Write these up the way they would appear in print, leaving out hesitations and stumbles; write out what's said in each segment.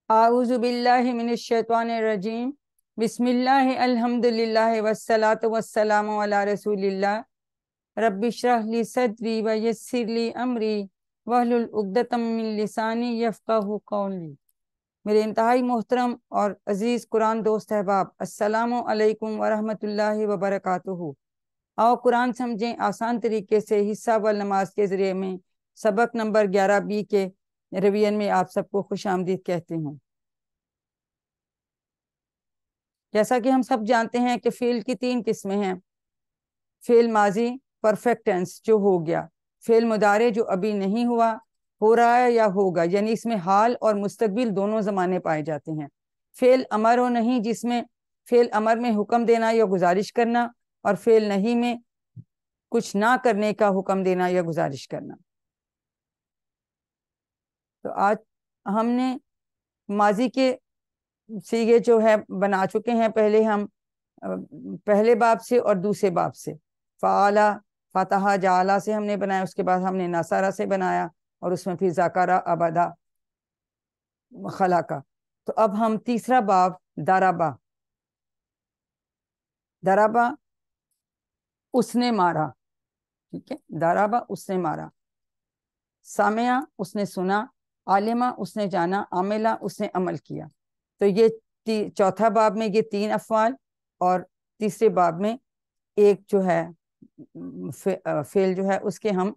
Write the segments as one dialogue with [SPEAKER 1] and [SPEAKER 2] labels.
[SPEAKER 1] اعوذ باللہ من الشیطان الرجیم بسم اللہ الحمدللہ والصلاة والسلام علی رسول اللہ رب اشرح لی صدری ویسر لی امری واحلل عقدۃ من لسانی یفقہوا قولی۔ میرے انتہائی محترم اور عزیز قرآن دوست احباب، السلام علیکم ورحمۃ اللہ وبرکاتہ۔ آؤ قرآن سمجھیں آسان طریقے سے، حصہ و نماز کے ذریعے میں سبق نمبر 11B کے ریویژن میں آپ سب کو خوش آمدید کہتے ہیں۔ جیسا کہ ہم سب جانتے ہیں کہ فعل کی 3 قسمیں ہیں: فعل ماضی پرفیکٹ ٹینس جو ہو گیا، فعل مضارع جو ابھی نہیں ہوا، ہو رہا ہے یا ہوگا، یعنی اس میں حال اور مستقبل دونوں زمانے پائے جاتے ہیں۔ فعل امر و نہیں، جس میں فعل امر میں حکم دینا یا گزارش کرنا، اور فعل نہیں میں کچھ نہ کرنے کا حکم دینا یا گزارش کرنا۔ تو آج ہم نے ماضی کے صیغے جو ہے بنا چکے ہیں، پہلے ہم پہلے باب سے اور دوسرے باب سے، فعلا، فتح، جعلا سے ہم نے بنایا، اس کے بعد ہم نے نصارہ سے بنایا، اور اس میں پھر ذکر، ابدا، خلقہ۔ تو اب ہم تیسرا باب ضربہ، ضربہ اس نے مارا، ٹھیک ہے، ضربہ اس نے مارا، سامعہ اس نے سنا، عالمہ اس نے جانا، عاملہ اس نے عمل کیا۔ تو یہ چوتھا باب میں یہ 3 افعال، اور تیسرے باب میں ایک جو ہے فعل جو ہے اس کے ہم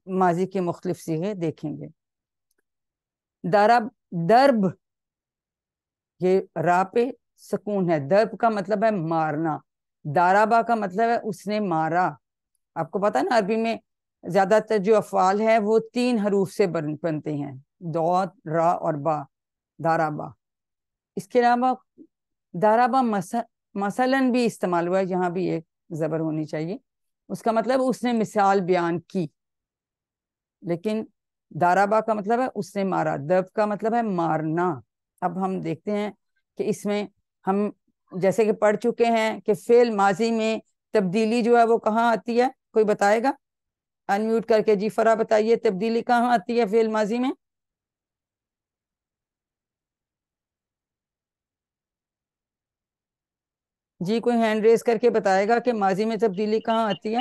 [SPEAKER 1] ماضی کے مختلف صیغے دیکھیں گے۔ ضرب، ضرب، یہ را پہ سکون ہے، ضرب کا مطلب ہے مارنا، ضربہ کا مطلب ہے اس نے مارا۔ آپ کو پتا نا عربی میں زیادہ تر جو افعال ہے وہ 3 حروف سے بنتے ہیں، ضاد، را اور با، ضربہ۔ اس کے علاوہ ضربہ مثلاً بھی استعمال ہوا ہے، یہاں بھی ایک زبر ہونی چاہیے، اس کا مطلب اس نے مثال بیان کی، لیکن ضربہ کا مطلب ہے اس نے مارا، ضرب کا مطلب ہے مارنا۔ اب ہم دیکھتے ہیں کہ اس میں ہم جیسے کہ پڑھ چکے ہیں کہ فعل ماضی میں تبدیلی جو ہے وہ کہاں آتی ہے، کوئی بتائے گا؟ انمیوٹ کر کے جی فرا بتائیے، تبدیلی کہاں آتی ہے فعل ماضی میں؟ جی کوئی ہینڈ ریز کر کے بتائے گا کہ ماضی میں تبدیلی کہاں آتی ہے؟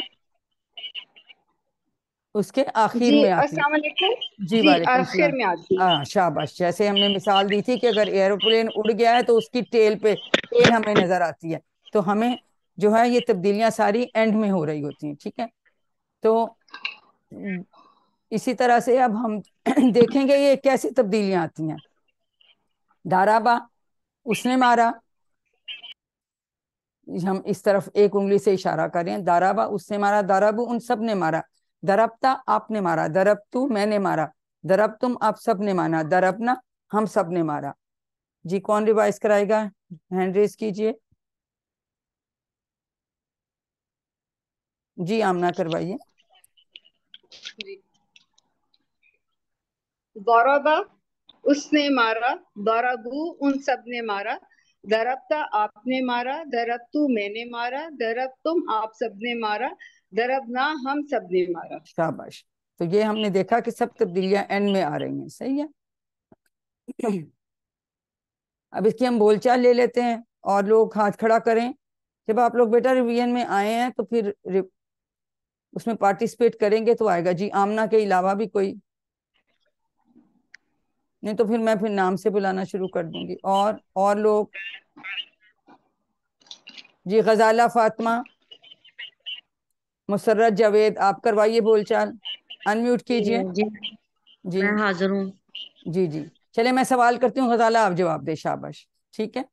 [SPEAKER 1] اس کے آخر
[SPEAKER 2] جی
[SPEAKER 1] میں آتی
[SPEAKER 2] السلام علیکم۔
[SPEAKER 1] ہے۔ جی
[SPEAKER 2] جی
[SPEAKER 1] وعلیکم
[SPEAKER 2] آخر
[SPEAKER 1] السلام۔
[SPEAKER 2] میں آتی ہے۔
[SPEAKER 1] ہاں شاباش، جیسے ہم نے مثال دی تھی کہ اگر ایروپلین اڑ گیا ہے تو اس کی ٹیل ہمیں نظر آتی ہے، تو ہمیں جو ہے یہ تبدیلیاں ساری اینڈ میں ہو رہی ہوتی ہیں، ٹھیک ہے۔ تو اسی طرح سے اب ہم دیکھیں گے یہ کیسی تبدیلیاں آتی ہیں۔ ضربہ اس نے مارا، ہم اس طرف ایک انگلی سے اشارہ کریں، ضربہ اس نے مارا، ضرب ان سب نے مارا، ضربتا آپ نے مارا، ضربتو میں نے مارا، ضربتم آپ سب نے مارا، ضربنا ہم سب نے مارا۔ جی کون ریوائز کرائے گا؟ ہینڈ ریز کیجئے۔ جی آمنہ کروائیے۔
[SPEAKER 2] ضربہ اس نے مارا، ضربو ان سب نے مارا، ضربتا آپ نے مارا، ضربتو میں نے مارا، ضربتم آپ سب نے مارا، ضربنا ہم سب نے مارا۔
[SPEAKER 1] شاباش۔ تو یہ ہم نے دیکھا کہ سب تبدیلیاں اینڈ میں آ رہی ہیں، صحیح ہے۔ اب اس کی ہم بول چال لے لیتے ہیں، اور لوگ ہاتھ کھڑا کریں۔ جب آپ لوگ بیٹا ریویژن میں آئے ہیں تو پھر اس میں پارٹیسپیٹ کریں گے تو آئے گا۔ جی آمنہ کے علاوہ بھی کوئی؟ نہیں تو پھر میں نام سے بلانا شروع کر دوں گی۔ اور لوگ؟ جی غزالہ فاطمہ، مسرت جاوید، آپ کروائیے بول چال، انمیوٹ کیجئے۔
[SPEAKER 3] جی
[SPEAKER 1] جی
[SPEAKER 3] میں حاضر ہوں۔
[SPEAKER 1] جی چلے میں سوال کرتی ہوں، غزالہ آپ جواب دے، شاباش، ٹھیک ہے۔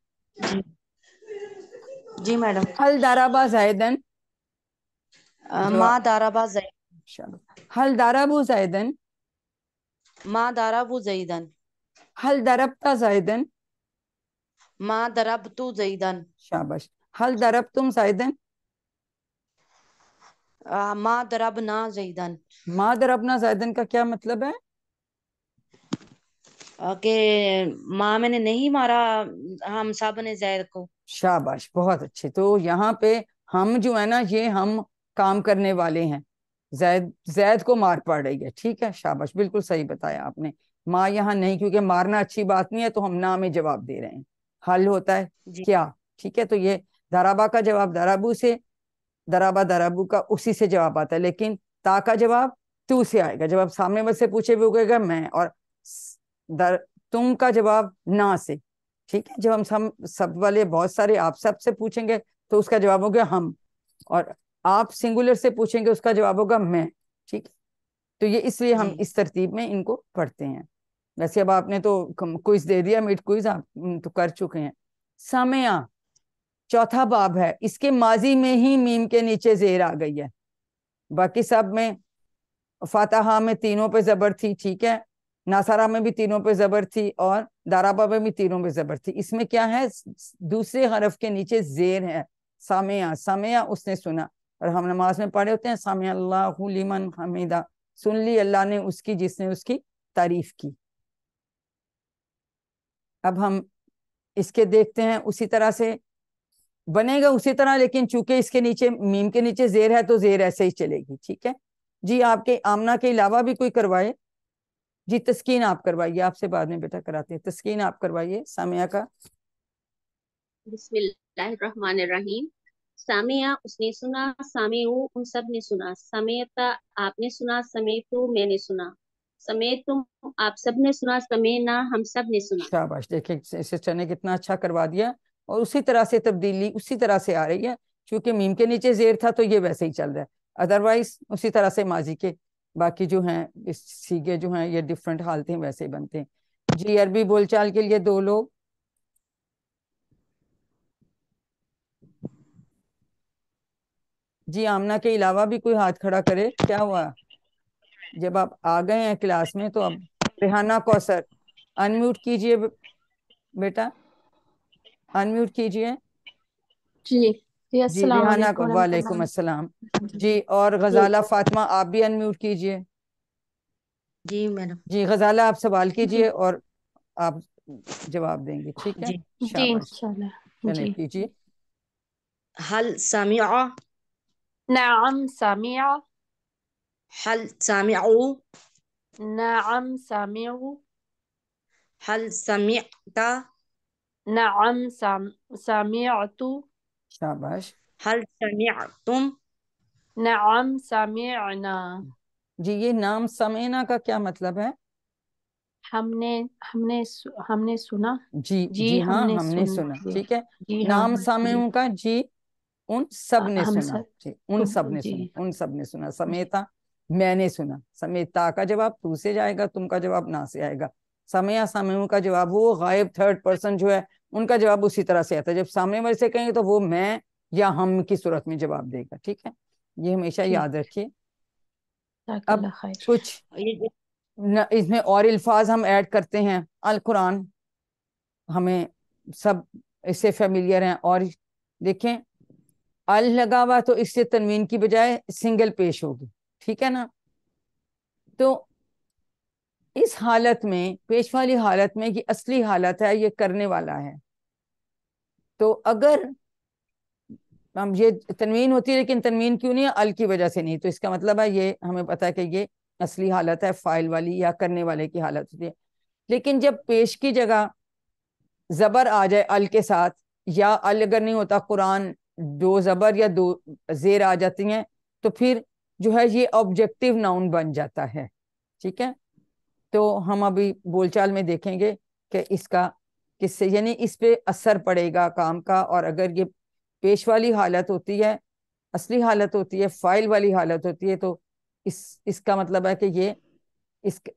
[SPEAKER 3] جی میڈم۔
[SPEAKER 1] حل ضرب زیدن،
[SPEAKER 3] ما ضرب زید،
[SPEAKER 1] حل ضرب زیدن،
[SPEAKER 3] ما ضرب زیدن،
[SPEAKER 1] حل ضربت زیدن،
[SPEAKER 3] ما ضربت زیدن،
[SPEAKER 1] شاباش، حل ضربتم زیدن،
[SPEAKER 3] ما ضربنا زیدن۔
[SPEAKER 1] ما ضربنا زیدن کا کیا مطلب ہے؟
[SPEAKER 3] کہ ماں میں نے نہیں مارا ہم سب نے زید کو۔
[SPEAKER 1] شاباش، بہت اچھے۔ تو یہاں پہ ہم جو ہے نا، یہ ہم کام کرنے والے ہیں، زید کو مار پڑ رہی ہے، ٹھیک ہے، شاباش، بالکل صحیح بتایا آپ نے. ماں یہاں نہیں، کیونکہ مارنا اچھی بات نہیں ہے تو ہم نہ میں جواب دے رہے ہیں. حل ہوتا ہے
[SPEAKER 3] جی
[SPEAKER 1] کیا، ٹھیک ہے. تو یہ درابا کا جواب درابو سے، درابا درابو کا اسی سے جواب آتا ہے، لیکن تا کا جواب تو سے آئے گا. جب آپ سامنے والے سے پوچھے بھی ہوگا میں، اور تم کا جواب نہ سے، ٹھیک ہے. جب ہم سب والے بہت سارے آپ سب سے پوچھیں گے تو اس کا جواب ہوگا ہم، اور آپ سنگولر سے پوچھیں گے اس کا جواب ہوگا میں، ٹھیک ہے. تو یہ اس لیے ہم
[SPEAKER 3] جی
[SPEAKER 1] اس ترتیب میں ان کو پڑھتے ہیں. ویسے اب آپ نے تو کوئز دے دیا، میٹ کوئز آپ تو کر چکے ہیں. سامعہ چوتھا باب ہے، اس کے ماضی میں ہی میم کے نیچے زیر آ گئی ہے. باقی سب میں فاتحہ میں تینوں پہ زبر تھی، ٹھیک ہے، ناصرہ میں بھی تینوں پہ زبر تھی، اور دارابا میں بھی تینوں پہ زبر تھی. اس میں کیا ہے، دوسرے حرف کے نیچے زیر ہے. سامعہ، سامعہ اس نے سنا، اور ہم نماز میں پڑھے ہوتے ہیں سامع اللہ لمن حمیدہ، سن لی اللہ نے اس کی جس نے اس کی تعریف کی. اب ہم اس کے دیکھتے ہیں، اسی طرح سے بنے گا اسی طرح، لیکن چونکہ اس کے نیچے میم کے نیچے زیر ہے تو زیر ایسے ہی چلے گی، ٹھیک ہے. جی آپ کے آمنہ کے علاوہ بھی کوئی کروائے. جی تسکین آپ کروائیے، آپ سے بعد میں بیٹا کراتے ہیں. تسکین آپ کروائیے سامعہ کا.
[SPEAKER 4] بسم اللہ الرحمن الرحیم. سامعہ اس نے سنا، سامعو ان سب نے سنا، سمیتا آپ نے سنا، سمیتو میں نے سنا، سمیتم آپ سب نے سنا، سمینا ہم سب نے سنا.
[SPEAKER 1] شاباش، دیکھیں سسٹر نے کتنا اچھا کروا دیا، اور اسی طرح سے تبدیلی اسی طرح سے آ رہی ہے. چونکہ میم کے نیچے زیر تھا تو یہ ویسے ہی چل رہا ہے، ادروائز اسی طرح سے ماضی کے باقی جو ہیں اس سیگے جو ہیں یہ ڈفرینٹ حالتیں ویسے بنتے ہیں. جی عربی بول چال کے لیے دو لوگ. جی آمنہ کے علاوہ بھی کوئی ہاتھ کھڑا کرے. کیا ہوا، جب آپ آ گئے ہیں کلاس میں تو اب ریحانہ کوثر انمیوٹ کیجئے بیٹا، انمیوٹ کیجئے.
[SPEAKER 5] جی جی
[SPEAKER 1] جی
[SPEAKER 5] السلام
[SPEAKER 1] ریحانہ
[SPEAKER 5] علیکم
[SPEAKER 1] کو
[SPEAKER 5] ورحمۃ
[SPEAKER 1] وعلیکم
[SPEAKER 5] اللہ.
[SPEAKER 1] السلام.
[SPEAKER 5] جی
[SPEAKER 1] جی اور
[SPEAKER 5] جی
[SPEAKER 1] غزالہ فاطمہ آپ بھی انمیوٹ کیجئے.
[SPEAKER 3] جی میڈم.
[SPEAKER 1] جی غزالہ آپ سوال کیجئے اور آپ جواب دیں گے، ٹھیک ہے.
[SPEAKER 3] جی
[SPEAKER 5] جی
[SPEAKER 1] شاباش،
[SPEAKER 5] انشاءاللہ.
[SPEAKER 1] چلیں
[SPEAKER 5] جی
[SPEAKER 1] کیجئے.
[SPEAKER 3] هل سمع،
[SPEAKER 5] نعم سامع،
[SPEAKER 3] هل سمعوا،
[SPEAKER 5] نعم سامع،
[SPEAKER 3] هل سمعت،
[SPEAKER 5] نعم سمعت،
[SPEAKER 1] شاباش.
[SPEAKER 3] هل سمعتم.
[SPEAKER 5] نعم سمعنا.
[SPEAKER 1] جی یہ نام سمینا کا کیا مطلب ہے؟
[SPEAKER 5] ہم نے ہم نے سنا.
[SPEAKER 1] جی
[SPEAKER 5] جی
[SPEAKER 1] جی
[SPEAKER 5] ہم
[SPEAKER 1] ہاں
[SPEAKER 5] نے
[SPEAKER 1] ہم نے
[SPEAKER 5] سنا.
[SPEAKER 1] سنا،
[SPEAKER 5] جی
[SPEAKER 1] ٹھیک ہے.
[SPEAKER 5] جی ہاں
[SPEAKER 1] نام
[SPEAKER 5] جی
[SPEAKER 1] سامعوں کا جی ان سب نے
[SPEAKER 5] ہم
[SPEAKER 1] سنا،
[SPEAKER 5] سب
[SPEAKER 1] جی ان سب نے
[SPEAKER 5] جی
[SPEAKER 1] سنا، ان سب نے سنا.
[SPEAKER 5] جی
[SPEAKER 1] سمیتا میں نے سنا، سمیتا کا جواب تو سے جائے گا، تم کا جواب نہ سے آئے گا. سمیا سامعوں کا جواب وہ غائب تھرڈ پرسن جو ہے ان کا جواب اسی طرح سے آتا ہے. جب سامنے والے سے کہیں گے تو وہ میں یا ہم کی صورت میں جواب دے گا، ٹھیک ہے. یہ ہمیشہ
[SPEAKER 5] ٹھیک.
[SPEAKER 1] یاد رکھیے.
[SPEAKER 5] جزاک
[SPEAKER 1] اب
[SPEAKER 5] اللہ خیر.
[SPEAKER 1] کچھ اس میں اور الفاظ ہم ایڈ کرتے ہیں. القرآن ہمیں سب اس سے فیملیئر ہیں، اور دیکھیں ال لگا ہوا تو اس سے تنوین کی بجائے سنگل پیش ہوگی، ٹھیک ہے نا. تو اس حالت میں پیش والی حالت میں یہ اصلی حالت ہے، یہ کرنے والا ہے. تو اگر ہم یہ تنوین ہوتی ہے لیکن تنوین کیوں نہیں ہے، ال کی وجہ سے نہیں، تو اس کا مطلب ہے یہ ہمیں پتا ہے کہ یہ اصلی حالت ہے، فائل والی یا کرنے والے کی حالت ہوتی ہے. لیکن جب پیش کی جگہ زبر آ جائے ال کے ساتھ، یا ال اگر نہیں ہوتا قرآن دو زبر یا دو زیر آ جاتی ہیں، تو پھر جو ہے یہ آبجیکٹیو ناؤن بن جاتا ہے، ٹھیک ہے. تو ہم ابھی بول چال میں دیکھیں گے کہ اس کا کس سے یعنی اس پہ اثر پڑے گا کام کا. اور اگر یہ پیش والی حالت ہوتی ہے، اصلی حالت ہوتی ہے، فائل والی حالت ہوتی ہے، تو اس کا مطلب ہے کہ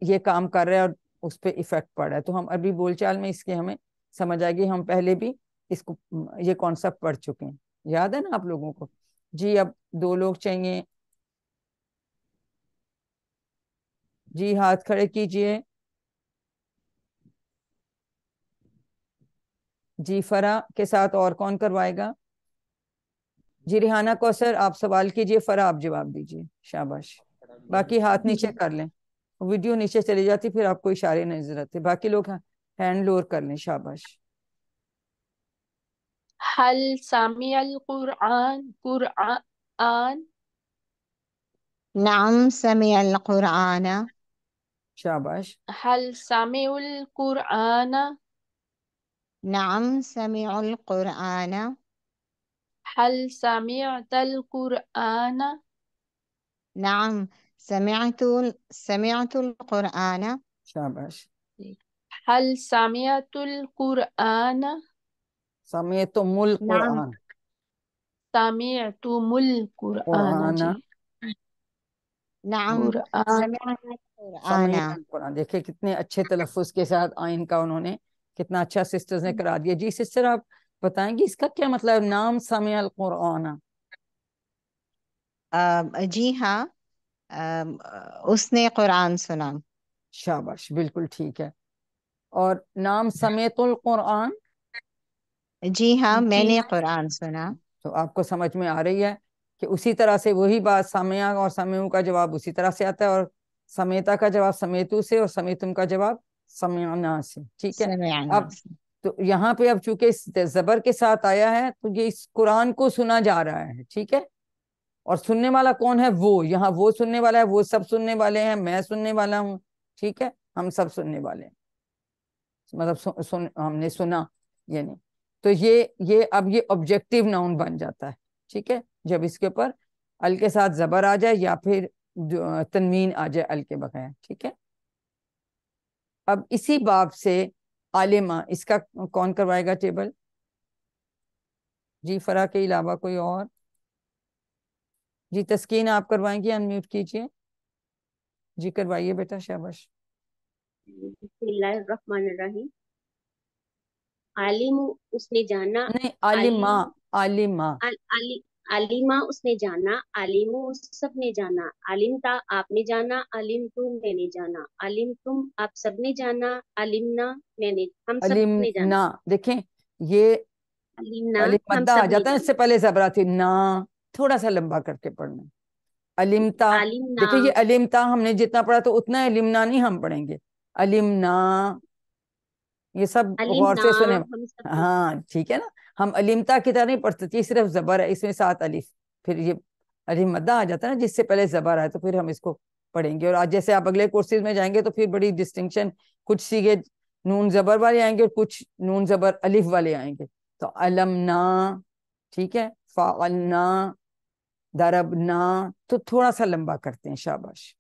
[SPEAKER 1] یہ کام کر رہا ہے اور اس پہ ایفیکٹ پڑ رہا ہے. تو ہم ابھی بول چال میں اس کے ہمیں سمجھ آئے گی. ہم پہلے بھی اس کو یہ کانسیپٹ پڑھ چکے ہیں، یاد ہے نا آپ لوگوں کو. جی اب دو لوگ چاہیے. جی ہاتھ کھڑے کیجئے. جی فرا کے ساتھ اور کون کروائے گا؟ جی ریحانہ کوثر آپ سوال کیجئے، فرا آپ جواب دیجئے. شاباش. باقی ہاتھ نیچے
[SPEAKER 5] جی
[SPEAKER 1] کر لیں، ویڈیو نیچے چلی جاتی پھر آپ کو اشارے نظر آتے. باقی لوگ ہینڈ لور کر لیں. شاباش.
[SPEAKER 5] هل سمع القرآن قرآن
[SPEAKER 6] نعم سمع القرآن.
[SPEAKER 1] شاباش.
[SPEAKER 5] هل سمعوا القرآن؟
[SPEAKER 6] نعم سمع القرآن.
[SPEAKER 5] هل سمعت القرآن؟
[SPEAKER 6] نعم سمعت القرآن.
[SPEAKER 1] شاباش.
[SPEAKER 5] هل سمعت القرآن؟
[SPEAKER 1] سمیتم
[SPEAKER 6] نعم
[SPEAKER 1] القرآن.
[SPEAKER 5] سمعتم القرآن
[SPEAKER 1] قرآن.
[SPEAKER 5] جی.
[SPEAKER 6] نعم
[SPEAKER 5] قرآن.
[SPEAKER 6] سمعنا القرآن.
[SPEAKER 1] سمیع القرآن. دیکھیں کتنے اچھے تلفظ کے ساتھ آئین کا انہوں نے کتنا اچھا سسٹرز نے کرا دیا. جی سسٹر آپ بتائیں گی اس کا کیا مطلب نام سمیع القرآن؟
[SPEAKER 6] جی ہاں، اس نے قرآن سنا.
[SPEAKER 1] شاباش بالکل ٹھیک ہے. اور نام سمیت القرآن؟
[SPEAKER 6] جی ہاں میں
[SPEAKER 5] جی
[SPEAKER 6] نے قرآن سنا.
[SPEAKER 1] تو آپ کو سمجھ میں آ رہی ہے کہ اسی طرح سے وہی بات سامعہ اور سامعوں کا جواب اسی طرح سے آتا ہے، اور سمیتا کا جواب سمیتو سے اور سمیتم کا جواب سمعنا سے. ٹھیک ہے.
[SPEAKER 6] سمعنا.
[SPEAKER 1] اب تو یہاں پہ اب چونکہ زبر کے ساتھ آیا ہے تو یہ اس قرآن کو سنا جا رہا ہے. ٹھیک ہے. اور سننے والا کون ہے؟ وہ. یہاں وہ سننے والا ہے، وہ سب سننے والے ہیں، میں سننے والا ہوں. ٹھیک ہے. ہم سب سننے والے ہیں، مطلب ہم نے سنا یعنی. تو یہ اب یہ آبجیکٹیو ناؤن بن جاتا ہے. ٹھیک ہے. جب اس کے اوپر ال کے ساتھ زبر آ جائے یا پھر تنوین آ جائے ال کے بغیر. ٹھیک ہے. اب اسی باب سے عالمہ، اس کا کون کروائے گا ٹیبل؟ جی فرا کے علاوہ کوئی اور؟ جی تسکین آپ کروائیں گی؟ انمیوٹ کیجئے. جی کروائیے بیٹا. شاباش.
[SPEAKER 4] بسم اللہ الرحمن الرحیم. عالم اس نے جانا.
[SPEAKER 1] نہیں عالمہ. عالمہ.
[SPEAKER 4] علیمہ اس نے جانا. عالم سب نے جانا. علمتا آپ نے جانا. علم تم میں نے جانا. علم تم آپ سب نے جانا. علمنا میں نے ہم سب نے جانا.
[SPEAKER 1] علمنا. دیکھیں یہ
[SPEAKER 4] علمنا
[SPEAKER 1] الف
[SPEAKER 4] ہم
[SPEAKER 1] مدہ آ
[SPEAKER 4] سب نے
[SPEAKER 1] جاتا ہے، اس
[SPEAKER 4] جانا.
[SPEAKER 1] سے پہلے زبرہ تھی نا، تھوڑا سا لمبا کر کے پڑھنا. علمتا.
[SPEAKER 4] علمنا
[SPEAKER 1] دیکھیں یہ علمتا ہم نے جتنا پڑھا تو اتنا علمنا نہیں ہم پڑھیں گے. علمنا یہ سب غور
[SPEAKER 4] علمنا
[SPEAKER 1] سے سنے.
[SPEAKER 4] ہم سب نے.
[SPEAKER 1] ہاں ٹھیک ہے نا. ہم علمتا کی طرح نہیں پڑھتے تھے، صرف زبر ہے اس میں ساتھ الف، پھر یہ الف مدہ آ جاتا ہے نا جس سے پہلے زبر ہے، تو پھر ہم اس کو پڑھیں گے. اور آج جیسے آپ اگلے کورسز میں جائیں گے تو پھر بڑی ڈسٹنکشن، کچھ سیگے نون زبر والے آئیں گے اور کچھ نون زبر الف والے آئیں گے. تو علمنا. ٹھیک ہے. فعلنا. ضربنا. تو تھوڑا سا لمبا کرتے ہیں. شاباش.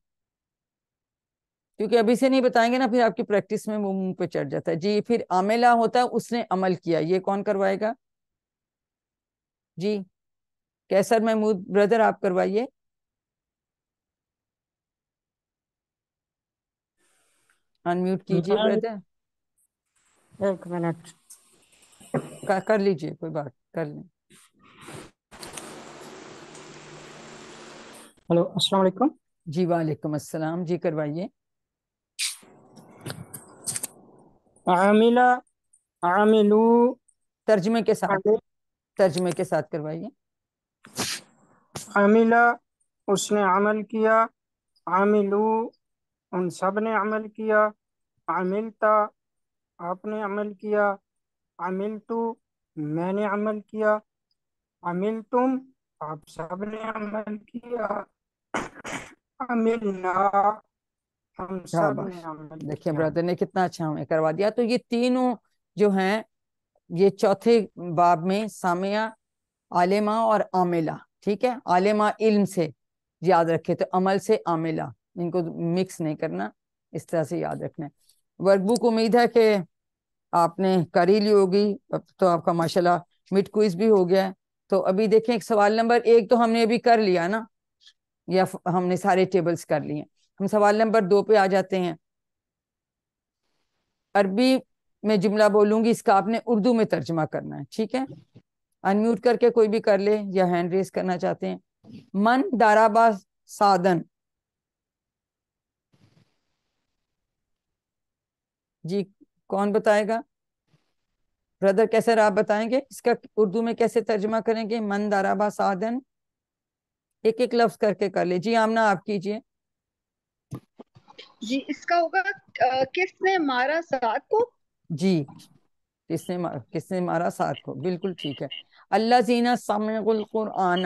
[SPEAKER 1] کیونکہ ابھی سے نہیں بتائیں گے نا پھر آپ کی پریکٹس میں وہ منہ پہ چڑھ جاتا ہے. جی پھر عاملہ ہوتا ہے اس نے عمل کیا. یہ کون کروائے گا؟ جی کیسر محمود بردر آپ کروائیے. انمیوٹ کیجئے بردر.
[SPEAKER 7] ایک منٹ.
[SPEAKER 1] کر لیجئے، کوئی بات کر لیں.
[SPEAKER 7] ہلو السلام علیکم.
[SPEAKER 1] جی وعلیکم السلام. جی کروائیے.
[SPEAKER 7] عاملہ عاملو.
[SPEAKER 1] ترجمے کے ساتھ، ترجمے کے ساتھ کروائیے.
[SPEAKER 7] عاملہ اس نے عمل کیا. عاملو ان سب نے عمل کیا. عملتا آپ نے عمل کیا. عملتو میں نے عمل کیا. عملتم آپ سب نے عمل کیا. عملنا ہم سب
[SPEAKER 1] شاباش.
[SPEAKER 7] نے عمل
[SPEAKER 1] دیکھیں
[SPEAKER 7] کیا.
[SPEAKER 1] برادر نے کتنا اچھا ہمیں کروا دیا. تو یہ تینوں جو ہیں یہ چوتھے باب میں سامعہ، عالمہ اور عاملہ. ٹھیک ہے. عالمہ علم سے یاد رکھے، تو عمل سے عاملہ، ان کو مکس نہیں کرنا، اس طرح سے یاد رکھنا ہے. ورک بک امید ہے کہ آپ نے کر ہی لی ہوگی. اب تو آپ کا ماشاءاللہ مڈ کوئز بھی ہو گیا ہے. تو ابھی دیکھیں ایک سوال نمبر 1 تو ہم نے ابھی کر لیا نا، یا ہم نے سارے ٹیبلز کر لیے. ہم سوال نمبر 2 پہ آ جاتے ہیں. عربی میں جملہ بولوں گی، اس کا آپ نے اردو میں ترجمہ کرنا ہے. ٹھیک ہے. انمیوٹ کر کے کوئی بھی کر لے یا ہینڈ ریز کرنا چاہتے ہیں. من دارابا سادن. جی کون بتائے گا؟ بردر کیسر آپ بتائیں گے اس کا اردو میں کیسے ترجمہ کریں گے؟ من دارابا سادن. ایک ایک لفظ کر کے کر لے. جی آمنہ آپ کیجئے.
[SPEAKER 2] جی اس کا ہوگا کس نے مارا سعد کو؟
[SPEAKER 1] جی کس نے مارا سعد کو. بالکل ٹھیک ہے. اللہ زینہ سمعوا القرآن.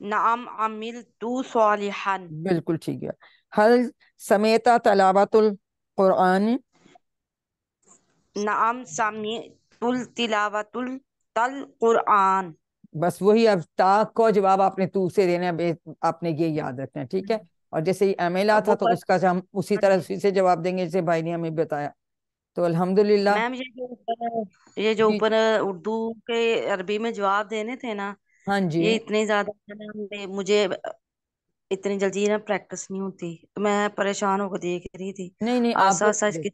[SPEAKER 3] نعم عملت صالحا.
[SPEAKER 1] بالکل ٹھیک ہے. حل سمیتا تلاوت القرآن.
[SPEAKER 3] نعم سمعت تلاوت القرآن.
[SPEAKER 1] بس وہی اب تا کو جواب آپ نے تو سے دینا ہے، آپ نے یہ یاد رکھنا ہے، ٹھیک ہے. اور جیسے یہ امیلا تھا
[SPEAKER 3] وہ
[SPEAKER 1] تو اس کا ہم اسی طرح اسی سے جواب دیں گے جیسے بھائی نے ہمیں بتایا. تو الحمدللہ.
[SPEAKER 3] میم یہ جو
[SPEAKER 1] جی
[SPEAKER 3] اوپر اردو کے عربی میں جواب دینے تھے نا،
[SPEAKER 1] ہاں جی.
[SPEAKER 3] یہ اتنے زیادہ مجھے اتنی جلدی نا پریکٹس نہیں ہوتی، تو میں پریشان ہو کے دیکھ رہی تھی.
[SPEAKER 1] نہیں نہیں آپ
[SPEAKER 3] آسا آسا اس کی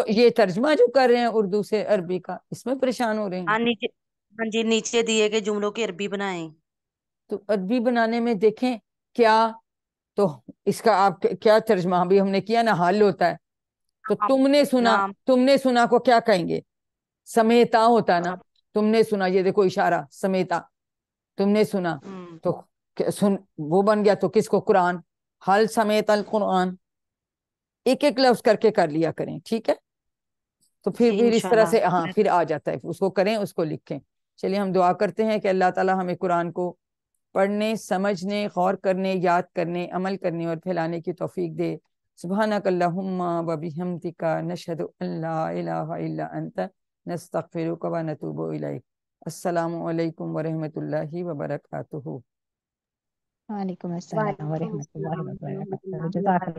[SPEAKER 1] یہ ترجمہ جو کر رہے ہیں اردو سے عربی کا، اس میں پریشان ہو رہے ہیں.
[SPEAKER 3] ہاں نیچے، ہاں جی نیچے دیے گئے جملوں کی عربی بنائیں.
[SPEAKER 1] تو عربی بنانے میں دیکھیں کیا، تو اس کا آپ کیا ترجمہ ابھی ہم نے کیا نا، حل ہوتا ہے. تو
[SPEAKER 3] نام
[SPEAKER 1] تم نے سنا کو کیا کہیں گے؟ سمیتا ہوتا نا. تم نے سنا، یہ دیکھو اشارہ سمیتا، تم نے سنا تو سن وہ بن گیا. تو کس کو؟ قرآن. حل سمیت القرآن. ایک ایک لفظ کر کے کر لیا کریں، ٹھیک ہے. تو
[SPEAKER 3] جی
[SPEAKER 1] پھر اس طرح
[SPEAKER 3] انشاءاللہ.
[SPEAKER 1] سے ہاں پھر آ جاتا ہے. اس کو کریں، اس کو لکھیں. چلیے ہم دعا کرتے ہیں کہ اللہ تعالی ہمیں قرآن کو پڑھنے، سمجھنے، غور کرنے، یاد کرنے، عمل کرنے اور پھیلانے کی توفیق دے. سبحانک اللہم و بحمدک نشہد ان لا الہ الا انت نستغفرک و نتوب الیک. السلام علیکم ورحمۃ اللہ وبرکاتہ.
[SPEAKER 6] وعلیکم السلام
[SPEAKER 4] وعلیکم
[SPEAKER 6] ورحمۃ اللہ
[SPEAKER 4] السلام ورحمۃ
[SPEAKER 6] وبرکاتہ.
[SPEAKER 4] اللہ
[SPEAKER 6] جزاک
[SPEAKER 4] وبرکاتہ.